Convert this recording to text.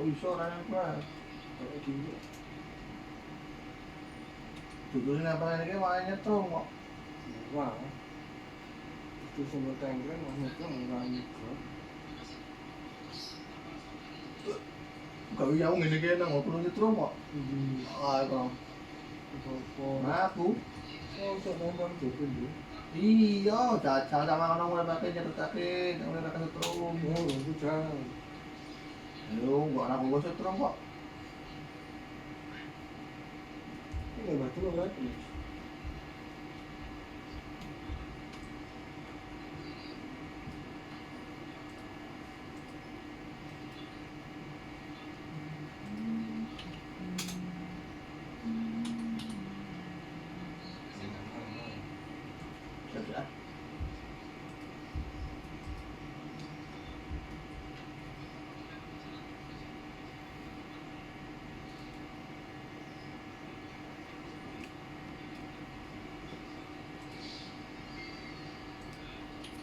Kok iso ora nempel? Kayak gini. Tutusin nempel ini malah nyetrum kok. Wah. Itu sumber tengkleng maksudnya enggak mikro. Gak bisa aku ngene iki nang perlu nyetrum kok. Ah, kok. Aku. Oh, sok nempel jepit lho. Iya, caca sama orang mulai pakai nyetutake, mulai pakai nyetrum. Oh, itu jangan. Yo, gak aku gak nyetrum kok. Ini batu lagi.